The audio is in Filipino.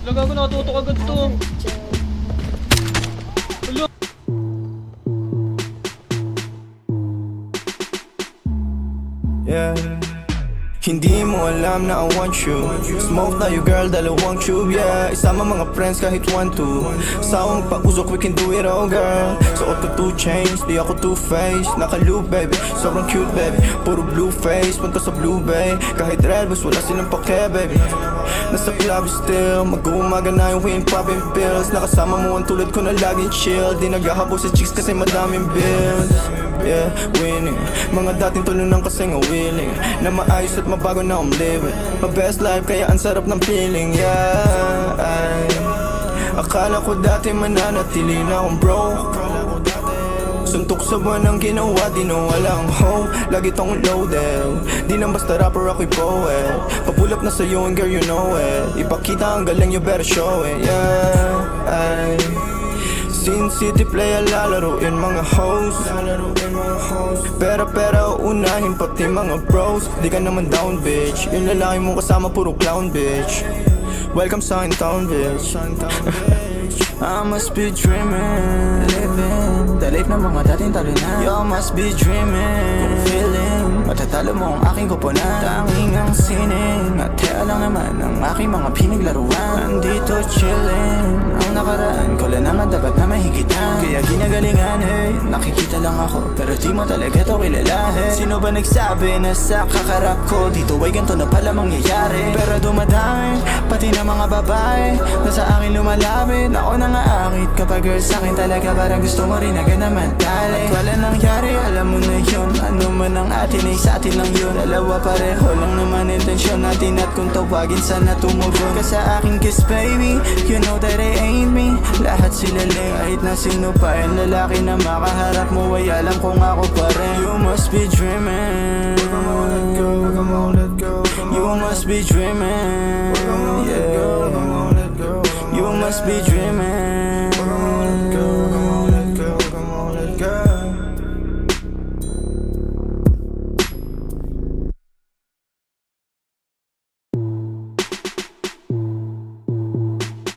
Talaga ako nakatutok agad to. Alo. Yeah. Hindi mo alam na I want you. Smoke tayo girl, dalawang tube, yeah. Isama mga friends kahit 1-2. Sawang pag-usok, we can do it all girl. Suot ko 2 chains, di ako two-faced. Naka-loop baby, sobrang cute baby. Puro blue face, punta sa blue bay. Kahit red bus, wala silang pake baby. Nasa club still, mag-uumaga na yung wind popping pills. Nakasama mo ang tulad ko na laging chill. Di naghahabol sa chicks kasi madaming bills. Yeah, winning. Mga dating tulunang kasi nga willing na maayos at mabago na I'm living my best life kaya ang sarap ng feeling. Yeah, ay akala ko dati mananatili na akong broke. Suntok sa buwan ang ginawa, di na walang hope. Lagi tong loaded, di nang basta rapper ako'y poet. Papulap na sa'yo and girl you know it. Ipakita ang galing, you better show it. Yeah, ay Sin City play lalaroin mga hoes. Pera unahin pati mga bros. Di ka naman down bitch. Yung lalaki mong kasama puro clown bitch. Welcome sa in town bitch. I must be dreaming, living the life ng mga dating talo na. You must be dreaming, feeling matatalo mo ang aking kupunan. Tanging ang sining at kaya lang naman ang aking mga pinaglaruan. Andito chilling, ang nakaraan ko lang naman dapat na mahigitan. Kaya ginagalingan hey, nakikita lang ako pero di mo talaga to kilala hey. Sino ba nagsabi na sa kakarap ko dito ay ganito na pala mangyayari? Pero dumadami, pati na mga babae na sa akin lumalapit. Ako na nga akit kapag girl sa'kin talaga parang gusto mo rin agad naman dali. At wala nangyari, alam mo na yun. Ano man ang atin ay sa atin lang yun. Dalawa pareho lang naman intensyon natin at kung tawagin sana tumugon ka sa aking kiss baby. You know that I ain't me. Lahat sila lang kahit na sino pa yung lalaki na makaharap mo ay alam kung ako pa rin. You must be dreaming. You must be dreaming. Yeah. You must be dreaming.